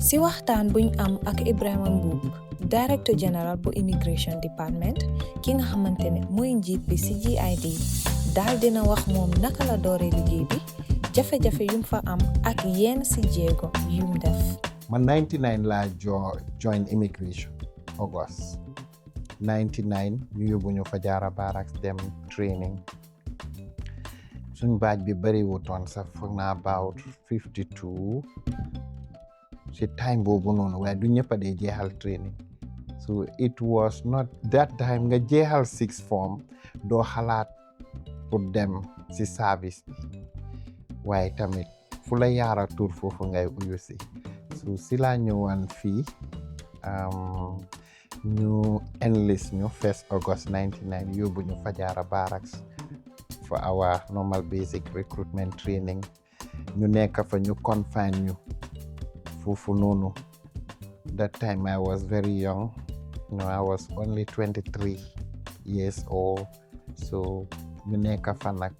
si waxtaan buñ am ak Ebrima Mboob Director General bu Immigration Department ki nga xamante ne mooy njiit bi ci GID daal dina wax moom naka la dooree liggéey bi jafe-jafe yum fa am ak yenn ci jéego yum def. Man 99 laa join immigration August 99 ñu yóbbu ñu Fajara Barracks dem training suñ baaj bi bari wutoon sax foog naa about 52 ci time boobu noonu waaye du ñëpp a dee jeexal training so it was not that time nga jeexal sixth form doo xalaat pour dem ci service bi waaye tamit fu la yaara tur foofu ngay uyu si so si laa ñëwoon fii ñu enlist ñu 1st August 99 yóbbu ñu Fajara Barracks for our normal basic recruitment training ñu nekk fa ñu confine ñu foofu noonu. That time I was very young, I was only 23 years old, so ñu nekk fa nag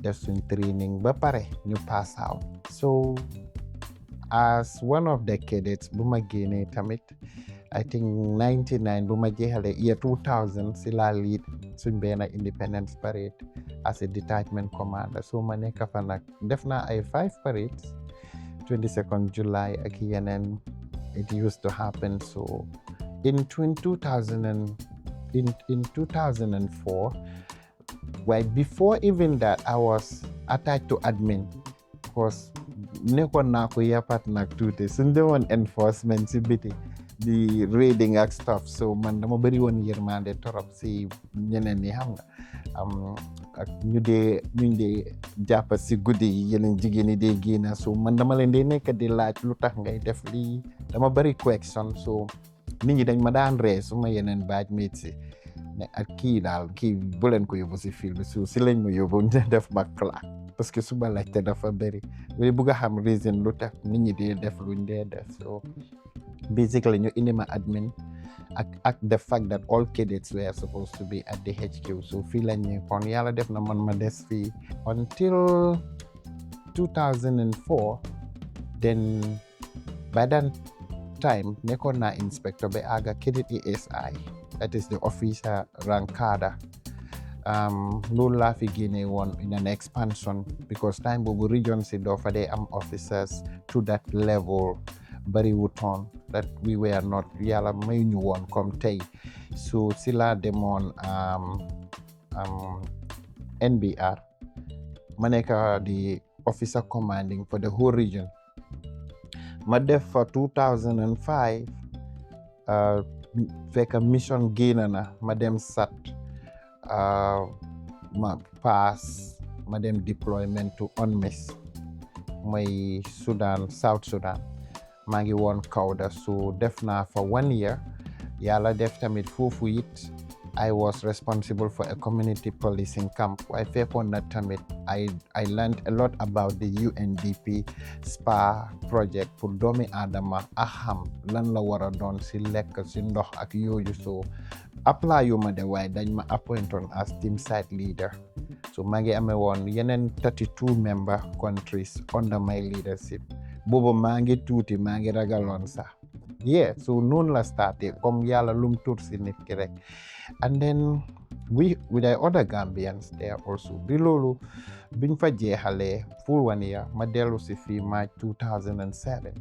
def suñ training ba pare ñu pass out. So as one of the cadets bu ma génnee tamit I think 99 bu ma jeexalee year 2000 si laa lead suñ benn independence parade as a detachment commander. So ma nekk fa nag def naa ay 5 parades 22nd July ak yeneen it used to happen. So in 2004 well before even that I was attached to admin because nekkoon naa ko yapat nag tuuti suñ demoon enforcement si biti di raiding ak stuff. So man dama bëri woon yërmande torop si ñeneen ñi xam nga ak ñu dee jàpp si guddi yi yeneen jigéen ñi dee génn. So man dama leen dee nekk di laaj lu tax ngay def lii dama bëri question. So nit ñi dañ ma daan ree su ma yeneen baaj meet si ne ak kii bu leen ko yóbbu si field bi so si lañ ma yóbbu ñu def ma claque parce que suba laajte dafa bëri mais bugg a xam reason lu tax nit ñi dee def luñ dee def. So basically ñu indi ma admin ak the fact that all cadets were supposed to be at the HQ. So fii lañ nekkoon yàlla def na man ma des fii until 2004. Then by that time nekkoon naa inspector ba àgga cadet ESI, that is the officer rank cadre. Loolu laa fi génne woon in an expansion because time boobu region si doo fa dee am officers to that level bari wutoon that we were not yàlla may ñu woon comme tey. So si laa demoon NBR ma nekk di officer commanding for the whole region. Ma def fa 2005 fekk mission génn na ma dem SAT ma pass ma dem deployment to UNMISS mooy South Sudan maa ngi woon Kawda. So def naa for 1 year yàlla def tamit foofu it I was responsible for a community policing camp. I fekkoon na tamit I learned a lot about the UNDP SPA project pour doomi aadama a xam lan la war a doon si lekk si ndox ak yooyu. So apply yu ma de waaye dañ ma appointed as team site leader. So maa ngi amee woon yeneen 32 member countries under my leadership. Boobu maa ngi tuuti maa ngi ragaloon sax so noonu la starté comme yàlla lum tur si nit ki rek. And then with the other Gambians there also bi loolu biñ fa jeexalee full 1 year ma dellu si fii March 2007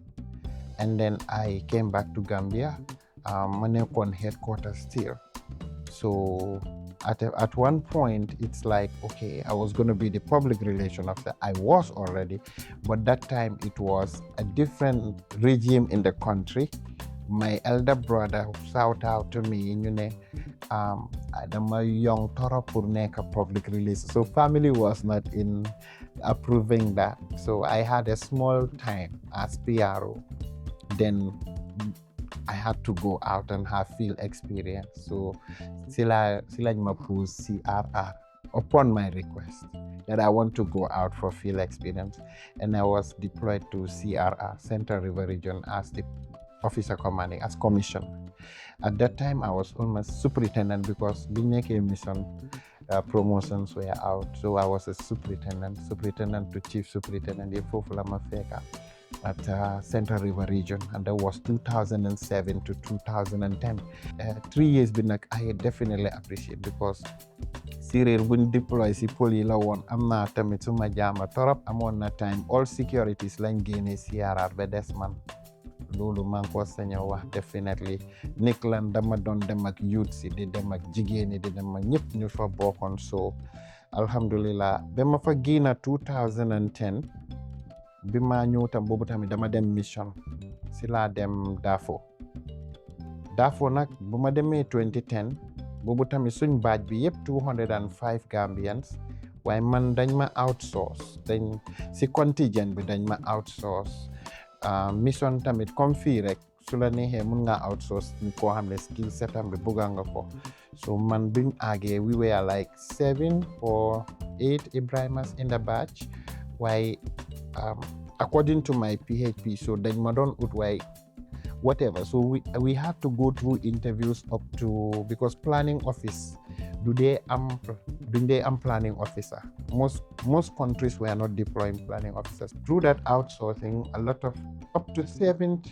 and then I came back to Gambia. Ma nekkoon headquarters still. So at one point it's like okay I was going to be the public relation officer. I was already, but that time it was a different regime in the country. My elder brother shout out to me ñu ne dama young torop pour nekk public relation. So family was not in approving that. So I had a small time as PRO. Then I had to go out and have field experience. So sila ma pose CRR upon my request that I want to go out for field experience, and I was deployed to CRR, Central River Region, as the officer commanding, as commissioner. At that time, I was almost superintendent because being a mission promotions were out. So I was a superintendent to chief superintendent. at Central River region, and that was 2007 to 2010. 3 years bi nag I definitely appreciate because séeréer buñ deploy si pël yi la woon am naa tamit suma jaama torop amoon na time all securities lañ génnee siyaaraat ba des man loolu maa ngi ko sañ a wax definitely nik lan dama doon dem ak youth si di dem ak jigéen ñi di dem ak ñëpp ñu fa bokkoon so alhamdulillah ba ma fa génna 2010 bi ma ñëw tam boobu tamit dama dem mission si laa dem Darfur nag bu ma demee 2010 boobu tamit suñ baaj bi yëpp 205 Gambians waaye man dañ ma outsource si contingent bi dañ ma outsource mission tamit comme fii rek su la neexee mun nga outsource koo xam ne skill setam bi bugga nga ko so man biñ àggee we were like 7 or 8 Ebrimas in the batch waaye according to my PHP so dañ ma doon ut waaye whatever so we had to go through interviews up to because planning office duñ dee am planning officer most countries were not deploying planning officers through that outsourcing a lot of up to 7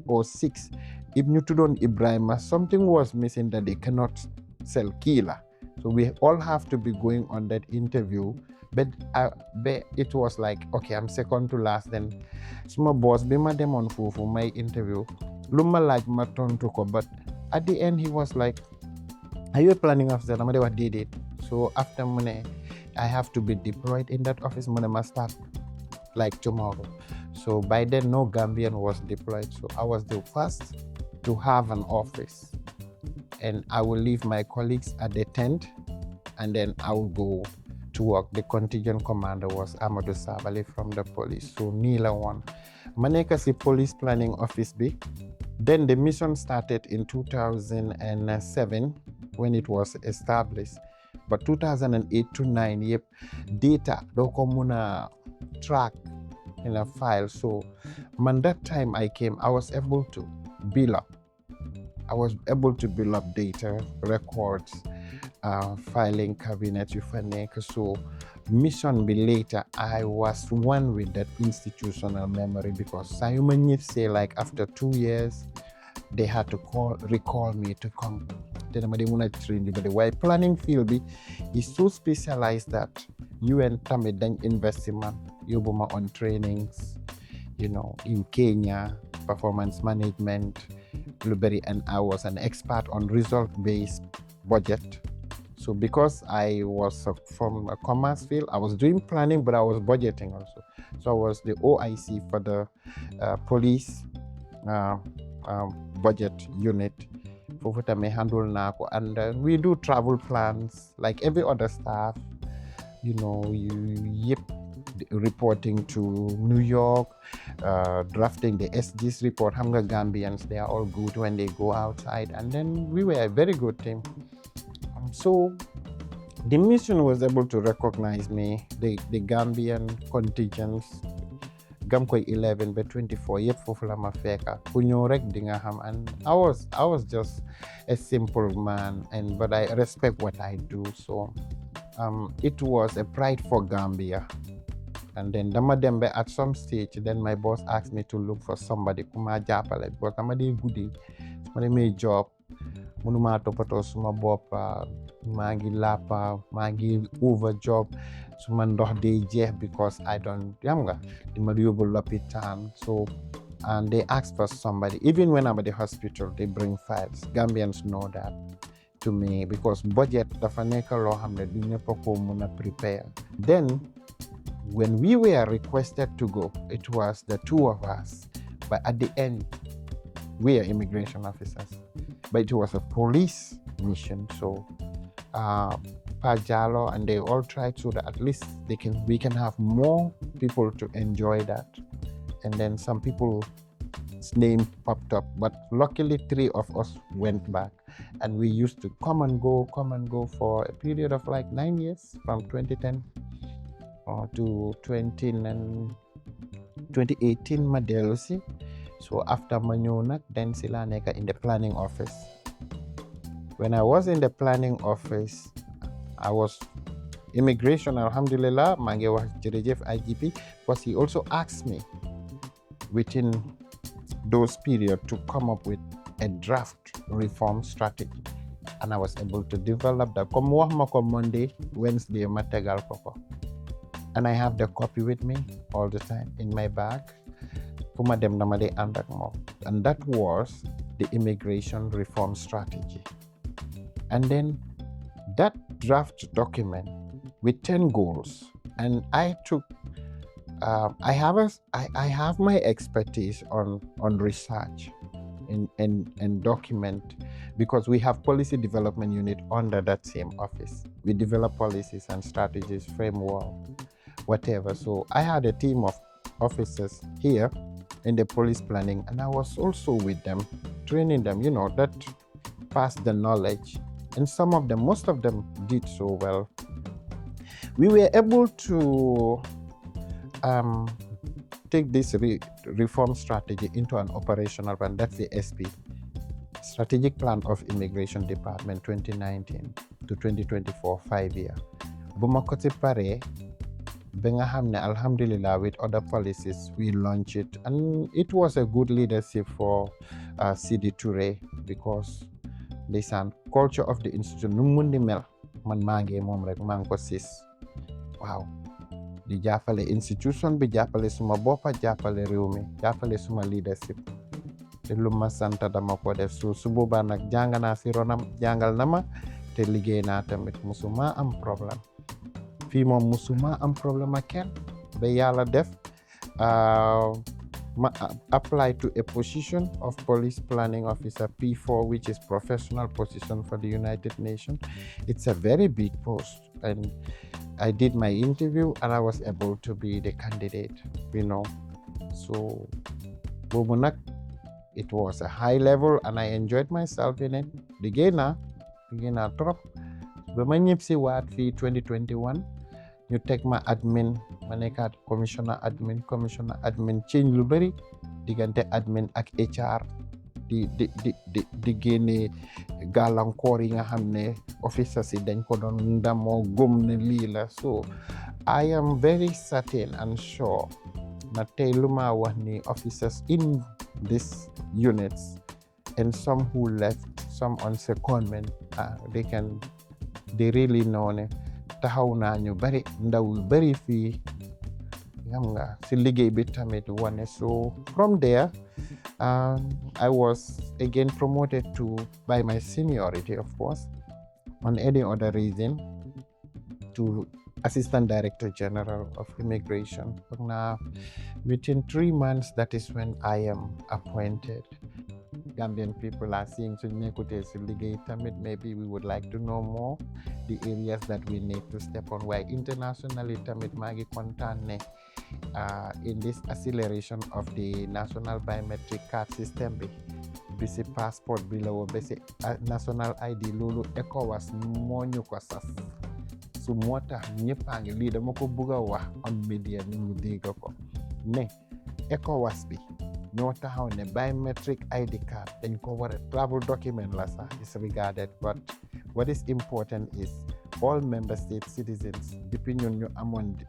or 6 if ñu tuddoon Ebrima something was missing that they cannot sell kila so we all have to be going on that interview but it was like okay I'm second to last then suma boss bi ma demoon foofu may interview lu ma laaj ma tontu ko but at the end he was like are you a planning officer dama de wax déedéet so after mu ne I have to be deployed in that office mu ne ma start like tomorrow so by then no Gambian was deployed so I was the first to have an office and I will leave my colleagues at the tent and then I will go to work. The contingent commander was Amadou Sabali from the police so nii la woon ma nekk si police planning office bi then the mission started in 2007 when it was established but 2008 to 9 yep data doo ko mun a track in a file so man that time I came I was able to build up data records filing cabinet yu fa nekk so mission bi later I was one with that institutional memory because saa yu ma ñëw say like after 2 years they had to recall me to come te dama de mun a train di ba de waaye planning field bi is so specialized that UN tamit dañ invest in man yóbbu ma on trainings in Kenya performance management lu bari and I was an expert on result based budget so because I was from a commerce field I was doing planning but I was budgeting also so I was the OIC for the police budget unit foofu tamit handle naa ko and we do travel plans like every other staff yep reporting to New York drafting the SG's report xam nga Gambians they are all good when they go outside and then we were a very good team so the mission was able to recognize me the Gambian contingents gam koy 11 ba 24 yëpp foofu la ma fekka ku ñëw rek di nga xam and I was just a simple man but I respect what I do so it was a pride for Gambia and then dama dem ba at some stage then my boss asked me to look for somebody ku ma jàppale because dama dee guddi ma demee job mënuma toppatoo suma bopp maa ngi lappa maa ngi over job suma ndox day jeex because I don't yam nga di ma yóbbu lopitaan so and they asked for somebody even when I'm at the hospital they bring files Gambians know that to me because budget dafa nekk loo xam ne du ñëpp ko mun a prepare then when we were requested to go it was the two of us but at the end we are immigration officers but it was a police mission so Pajalo and they all tried so that at least we can have more people to enjoy that and then some people's name popped up but luckily 3 of us went back and we used to come and go for a period of like 9 years from 2010 to 2018 ma dellu si so after ma ñëw nag then si laa nekk in the planning office when I was in the planning office I was immigration alhamdulillah maa ngi wax jërëjëf IGP because he also asked me within those periods to come up with a draft reform strategy. And I was able to develop that. Come wax ma ko Monday, Wednesday, ma tegal ko ko. And I have the copy with me all the time in my bag. Fu ma dem dama dey ànd ak moom. And that was the immigration reform strategy. And then that draft document with 10 goals, and I took I have my expertise on research and document, because we have policy development unit under that same office. We develop policies and strategies, framework, whatever. So I had a team of officers here in the police planning, and I was also with them, training them, that passed the knowledge. And some of them, most of them did so well. We were able to take this reform strategy into an operational plan. That's the SP, Strategic Plan of Immigration Department 2019 to 2024, 5 year. Bu ma ko ci paree ba nga xam ne alhamdulillah, with other policies we launched it, and it was a good leadership for Sidi Touré, because ndeysaan culture of the institution nu mun di mel man maa ngi moom rek maa ngi ko sis waaw di jàppale institution bi, jàppale suma boppa, jàppale réew mi, jàppale suma leadership. te lu ma sant dama ko def. su boobaa nag jàng naa si ronam, jàngal na ma te liggéey naa tamit. musuma am problème fii moom, musuma am problème ak kenn ba yàlla def ma apply to a position of police planning officer P4, which is professional position for the United Nations. It's a very big post, and I did my interview and I was able to be the candidate, So boobu nag, it was a high level and I enjoyed myself in it. liggéey naa trop ba ma ñëpp si waat fii 2021 ñu teg ma admin, ma nekkaat commissioner admin change lu bëri diggante admin ak HR di génne gàllankoor yi nga xam ne officers yi dañ ko doon ndamoo gëm ne lii la. So I am very certain and sure na tey lu ma wax ni officers in these units, and some who left, some on secondment, they really know ne taxaw naa ñu bari, ndaw yu bari fii xam nga si liggéey bi tamit wane. So from there I was again promoted by my seniority, of course, on any other reason, to Assistant Director General of Immigration. Now, within 3 months, that is when I am appointed. Gambian people are seeing maybe we would like to know more the areas that we need to step on. Why internationally tamit magi kontane in this acceleration of the national biometric card system bisi passport below bisi national ID lulu ECOWAS monyu ko sas su motax ñepp angi li dama ko bëgga wax on media ni ñu dégg ko ne ECOWAS bi ñoo taxaw ne biometric ID card dañ ko war a travel document la sax is regarded, but what is important is all member state citizens depuis ñun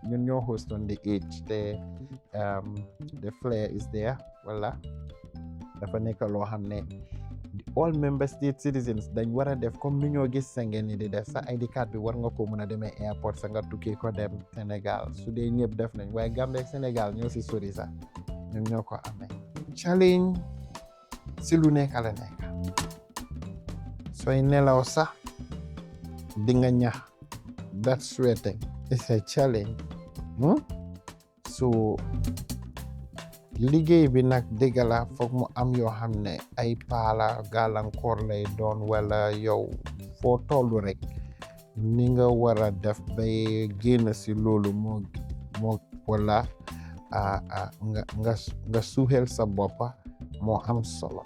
ñoo host on the age the flair is there wala dafa nekk loo xam ne all member state citizens dañ war a def comme ni ñoo gis sa ngeen ni di def sa ID card bi war nga ko mën a demee airport sa nga tukkee ko dem Sénégal. su dee ñëpp def nañ, waaye Gambie ak Sénégal ñoo si sori sax ñoom ñoo ko amee. challenge si lu nekk la nekk, sooy nelaw sax di nga ñax. That sweating is a challenge. So liggéey bi nag dëgg la foog mu am yoo xam ne ay paala gàllankoor lay doon, wala yow foo tollu rek ni nga war a def bay génn si loolu moo wala nga suuxel sa boppa moo am solo.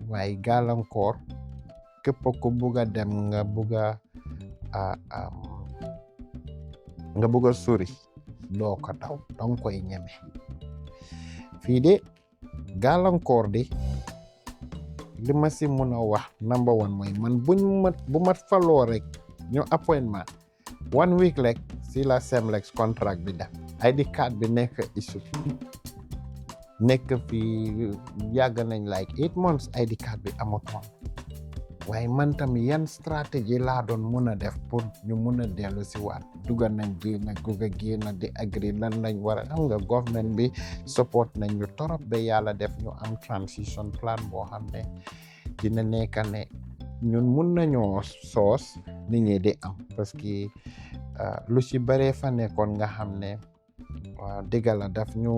waaye gàllankoor képp ko bugg a dem nga bugg a sori doo ko daw, danga koy ñeme. fii de gàllankoor di li ma si mun a wax number one mooy man bu ma faloo rek ñu appointment 1 week rek si la Semlex contract bi def ID card bi nekk issue nekk fi yàgg nañ like 8 months ID card bi amutoon waaye man tamit yan stratégie laa doon mun a def pour ñu mun a dellu si waat dugal nañ bi nag guga génn di agri lan lañ war a xam nga government bi support nañ ñu torop ba yàlla def ñu am transition plan boo xam ne dina nekk ne ñun mun nañoo soos nit ñi di am parce que lu ci baree fa nekkoon nga xam ne waaw dëgg la daf ñu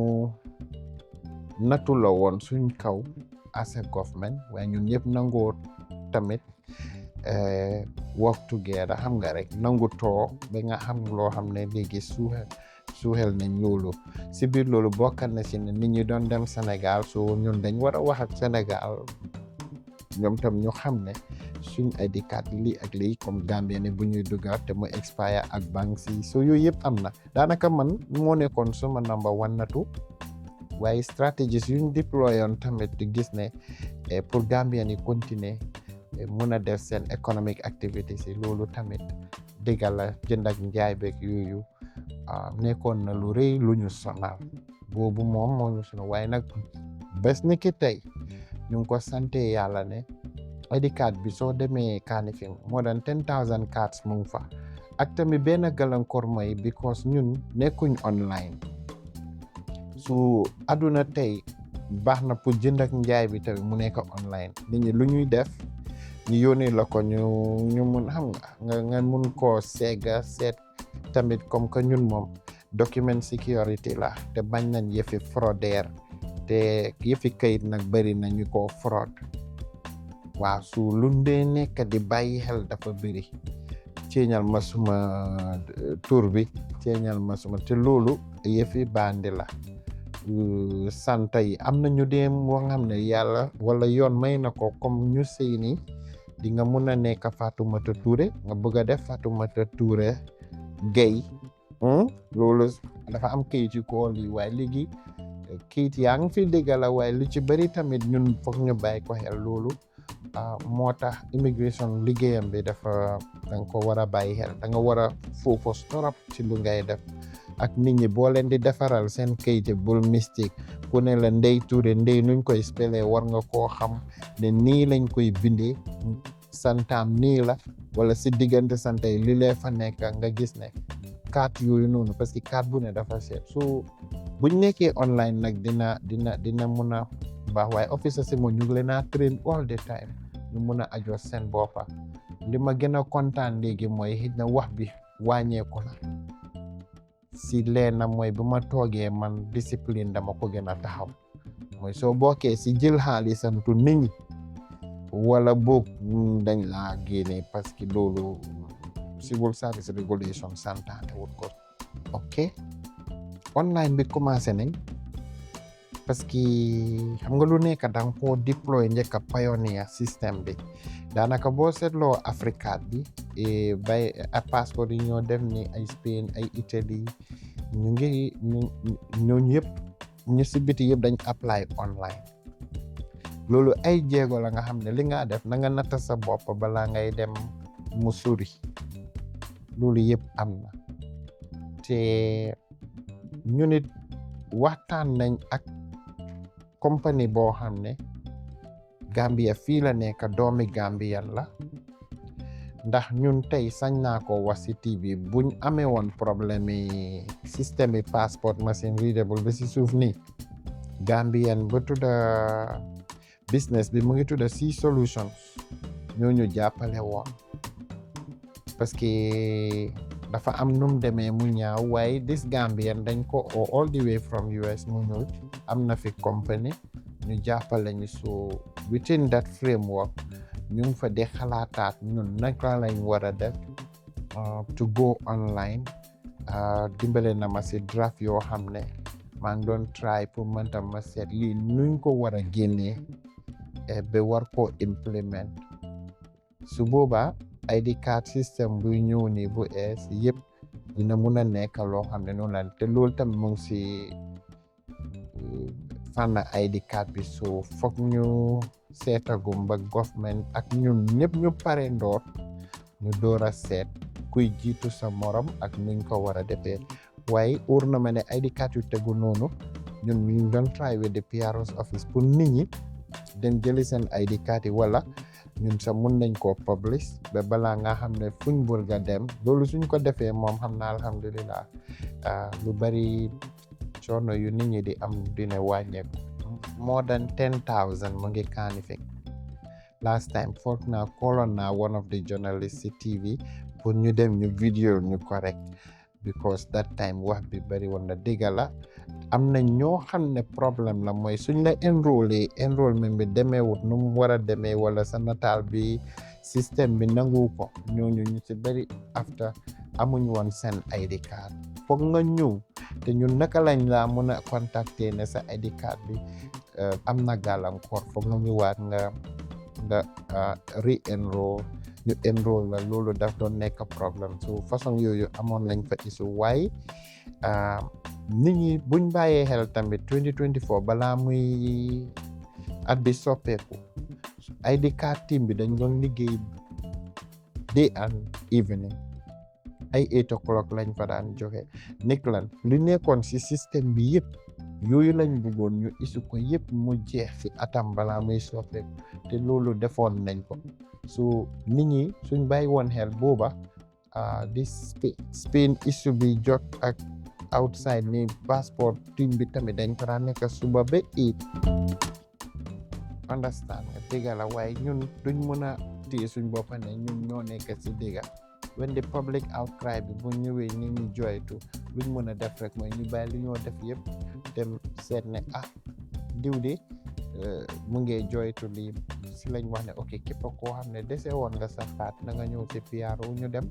nattu la woon suñ kaw as a government waaye ñun ñëpp nangoo tamit work together xam nga rek nangu too ba nga xam loo xam ne léegi suuxel nañ loolu si biir loolu bokk na si ne nit ñi doon dem Sénégal so ñun dañ war a wax ak Sénégal ñoom tam ñu xam ne suñ ID card lii ak lii comme Gambie ne bu ñuy dugal te mu expire ak banque si so yooyu yëpp am na daanaka man moo nekkoon suma number one natu waaye stratégies yuñ déployoon tamit di gis ne pour Gambien yi continuer mun a def seen economic activities yi loolu tamit dëggal la jënd ak njaay beeg yooyu nekkoon na lu rëy lu ñu sonal boobu moom moo ñu sonal waaye nag bés ni ki tey ñu ngi ko sante yàlla ne ID card bi soo demee Kanifing more than 10,000 cards mu ngi fa ak tamit benn gàllankoor mooy because ñun nekkuñ online su aduna tey baax na pour jënd ak njaay bi tamit mu nekk online nit ñi lu ñuy def ñu yónnee la ko ñu mun xam nga mun koo seega seet tamit comme que ñun moom document security la te bañ nañ yëfi fraudaire te yëfi kayit nag bëri na ñu ko fraud waaw su lu ndee nekk di bàyyi xel dafa bëri ceeñal ma suma tur bi ceeñal ma suma te loolu yëfi bandi la santa yi am na ñu dem moo xam ne yàlla wala yoon may na ko comme ñu sëy ni di nga mun a nekk Fatoumata Touré nga bëgg a def Fatoumata Touré Gueye loolu dafa am kayit yu ko lii waaye léegi kayit yaa ngi fi dégg la waaye lu ci bëri tamit ñun foog ñu bàyyi ko xel loolu moo tax immigration liggéeyam bi dafa danga ko war a bàyyi xel da nga war a focus torop ci lu ngay def ak nit ñi boo leen di defaral seen kayit bul mystique ku ne la Ndey Touré ndey nuñ koy spellé war nga koo xam ne nii lañ koy bindee santaam nii la wala si diggante santa yi li lee fa nekk nga gis ne carte yooyu noonu parce que carte bu ne dafa seet so buñ nekkee online nag dina mun a baax waaye officer si mo ñu ngi leen a train all the time ñu mun a adjust seen boppa li ma gën a kontaan léegi mooy xëj na wax bi wàññeeku na si leena mooy bu ma toogee man discipline dama ko gën a taxaw mooy soo bokkee si jël xaalisantu nit ñi wala boog dañ laa génne parce que loolu civil service regulation santaane wut ko ok online bi commencé nañ parce que xam nga lu nekk danga koo deploy njëkk a pioneer système bi daanaka boo seetloo Africa bi bay a passeport yi ñoo def ni ay Spain ay Italie ñu ngi ñooñu yëpp ñu si biti yëpp dañ apply online loolu ay jéego la nga xam ne li nga def na nga natta sa bopp balaa ngay dem mu suri loolu yëpp am na te ñu nit waxtaan nañ ak compagnie boo xam ne Gambia fii la nekk doomi Gambian la ndax ñun tey sañ naa ko wax ci TV buñ amee woon problème yi système yi passport machine readable bi ci suuf nii Gambian ba tudda business bi mu ngi tudda C Solutions ñooñu jàppale woon parce que dafa am num demee mu ñaaw waaye this Gambian dañ ko all the way from US mu ñëw am na fi company ñu jàppale ñu so within that framework ñu ngi fa di xalaataat ñun naka lañ war a def to go online dimbale na ma si draft yoo xam ne maa ngi doon try pour man tam ma seet lii nuñ ko war a génnee ba war koo implement su boobaa ID card system buy ñëw nii bu ees yëpp dina mun a nekk loo xam ne noonu la te loolu tam mu ngi si fànn ID card bi so foog ñu seetagum ba government ak ñun ñëpp ñu pare ndoor ñu door a seet kuy jiitu sa morom ak nuñ ko war a defee waaye óor na ma ne ID card yu tegu noonu ñun ñu doon try with the PRO's office pour nit ñi den jëli seen ID card yi wala ñun sax mun nañ koo publish ba balaa nga xam ne fuñ bëgg a dem loolu suñ ko defee moom xam naa alhamdulilah lu bari coono yu nit ñi di am dina wàññeeku. More than 10,000 mu ngi Kanifing last time foog naa call naa one of the journalists ci TV pour ñu dem ñu vidéo ñu correct because that time wax bi bari woon na dëgg la am na ñoo xam ne problème la mooy suñ la enrôlement bi demeewut nu mu war a demee wala sa nataal bi système bi nangu ko ñooñu ñu ci bari after amuñ woon seen ID card foog nga ñëw te ñun naka lañ laa mën a contacter ne sa ID card bi am na gàllankoor foog nga ñëwaat nga re-enroll ñu enroll la loolu daf doon nekk problème so façon yooyu amoon lañ fa isu waaye nit ñi buñ bàyyee xel tamit 2024 balaa muy at bi soppeeku ID card team bi dañ doon liggéey day and evening ay 8 o'clock lañ fa daan joxe nekk lan lu nekkoon ci système bi yëpp yooyu lañ bëggoon ñu isu ko yëpp mu jeex ci atam balaa muy soppeeku te loolu defoon nañ ko so nit ñi suñ bàyyi woon xel booba di Spain issue bi jot ak outside ni passport team bi tamit dañ ko daan nekk suba ba 8 understand nga dégga la waaye ñun duñ mën a téye suñ boppa ne ñun ñoo nekk ci dégga when the public outcry bi bu ñëwee ñu ngi joytu luñ mën a def rek mooy ñu bàyyi lu ñoo def yëpp dem seet ne diw de mu ngi joytu lii si lañ wax ne ok képp koo xam ne dese woon nga sa xaat na nga ñëw ci PRO ñu dem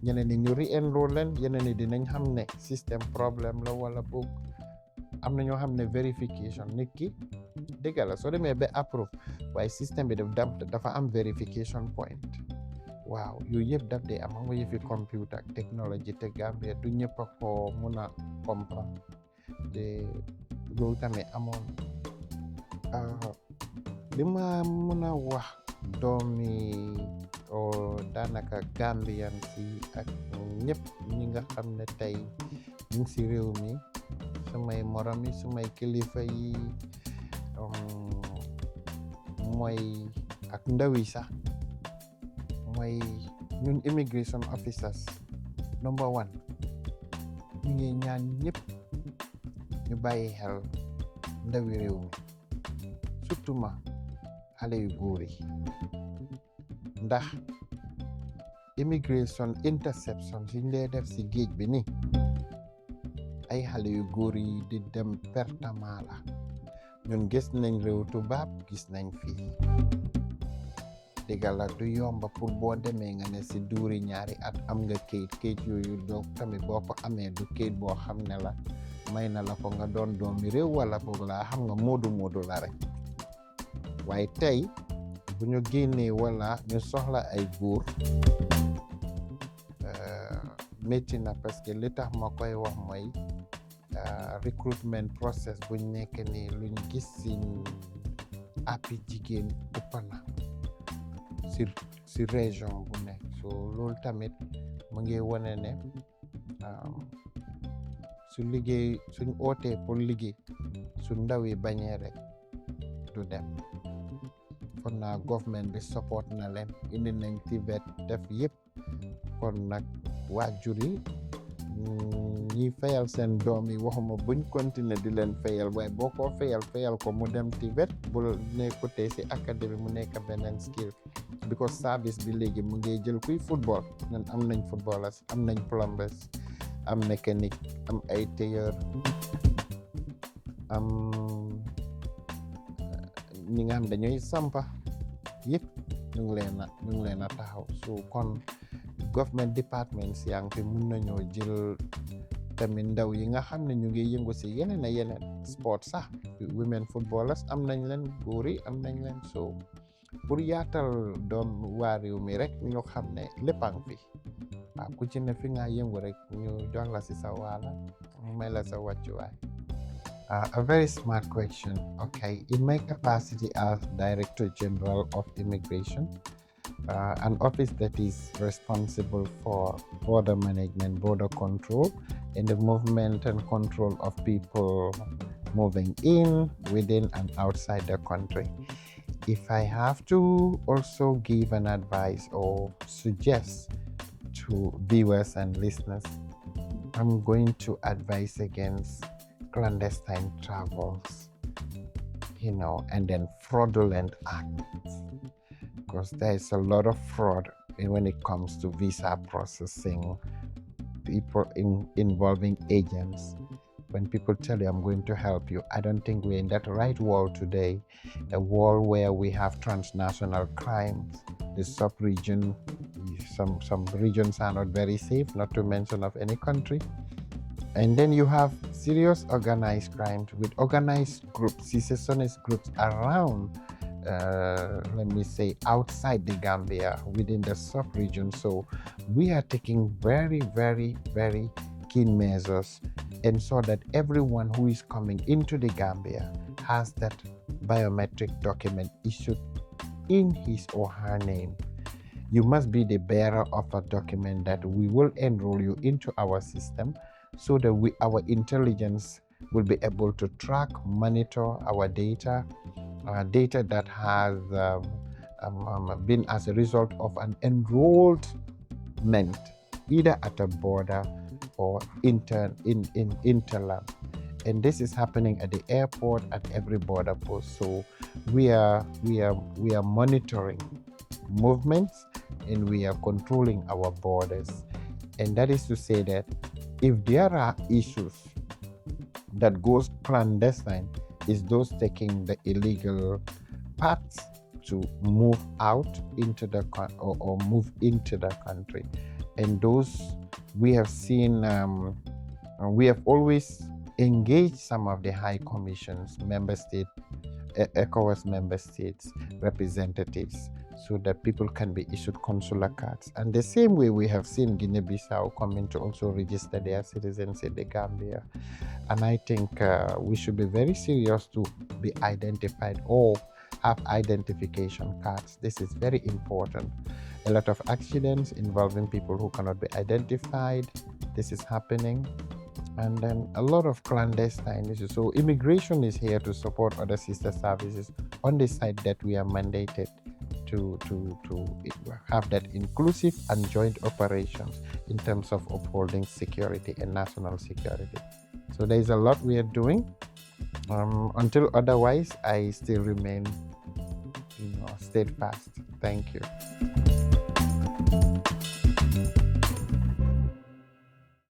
ñeneen ni ñu re-enroll leen yeneen ni dinañ xam ne système problème la wala boog am na ñoo xam ne verification nit ki dëgg la soo demee ba approve waaye système bi dafa am verification point waaw yooyu yëpp daf dee am nga yëfi computer ak technology te Gambia du ñëpp a ko mun a comprendre te loolu tamit amoon li ma mën a wax doomi daanaka Gambian si ak ñëpp ñi nga xam ne tey ñu ngi si réew mi sumay morom yi sumay kilifa yi mooy ak ndaw yi sax mooy ñun immigration officers number 1 ñu ngi ñaan ñëpp ñu bàyyi xel ndawi réew mi surtout ma xale yu góor yi ndax immigration interception suñ dee def ci géej bi ni ay xale yu góor yi di dem pertement la ñun gis nañ réew tubaab gis nañ fii digala du yomba pour boo demee nga ne ci duuri ñaari at am nga kayit yooyu doog tamit boo ko amee du kayit boo xam ne la may na la ko nga doon doomi réew wala boog laa xam nga moodu la rek waaye tey bu ñu génnee wala ñu soxla ay góor métti na parce que li tax ma koy wax mooy recruitment process buñ nekk ni luñ gis ci appi jigéen ëpp na si région bu nekk so loolu tamit mu ngi wane ne suñ ootee pour liggéey su ndaw yi bañee rek du dem kon naa government bi support na leen indi nañ tibet def yëpp kon nag waajur yi ñi fayal seen doom yi waxuma buñ continuer di leen fayal waaye boo ko fayal ko mu dem tibet bu nekkutee si académie mu nekk beneen skill because service bi léegi mu ngi jël kuy football ñun am nañ footballers am nañ plumbers am mécanique am ay tailleur am ñi nga xam dañuy sampa yëpp ñu ngi leen a taxaw so kon government departments yaa ngi fi mun nañoo jël tamit ndaw yi nga xam ne ñu ngi yëngu si yeneen sport sax women footballers am nañ leen góor yi am nañ leen so pour yaatal doom waa réew mi rek ñu xam ne lépp a ngi fi waaw ku ci ne fi nga yëngu rek ñu jox la si sa waala may la sa wàccuwaay. A very smart question. Okay, in my capacity as Director General of Immigration, an office that is responsible for border management, border control, and the movement and control of people moving in, within, and outside the country. If I have to also give an advice or suggest to viewers and listeners, I'm going to advise against clandestine travels, and then fraudulent acts, because there is a lot of fraud when it comes to visa processing, people involving agents. When people tell you, I'm going to help you, I don't think we're in that right world today, a world where we have transnational crimes. The sub-region, some regions are not very safe, not to mention of any country. And then you have serious organized crimes with organized groups, secessionist groups around, outside the Gambia, within the sub-region. So we are taking very, very, very keen measures, and so that everyone who is coming into the Gambia has that biometric document issued in his or her name. You must be the bearer of a document that we will enroll you into our system, so that our intelligence will be able to track, monitor our data that has been as a result of an enrollment, either at a border or interland. And this is happening at the airport, at every border post. So we are monitoring movements, and we are controlling our borders. And that is to say that if there are issues that goes clandestine, is those taking the illegal paths to move out into the or move into the country. And those we have seen, we have always engaged some of the high commissions, member state, ECOWAS member states representatives, so that people can be issued consular cards. And the same way we have seen Guinea-Bissau coming to also register their citizens in the Gambia. And I think we should be very serious to be identified or have identification cards. This is very important. A lot of accidents involving people who cannot be identified. This is happening. And then a lot of clandestine issues. So immigration is here to support other sister services on the side that we are mandated to have that inclusive and joint operations in terms of upholding security and national security. So there is a lot we are doing. Until otherwise, I still remain steadfast. Thank you.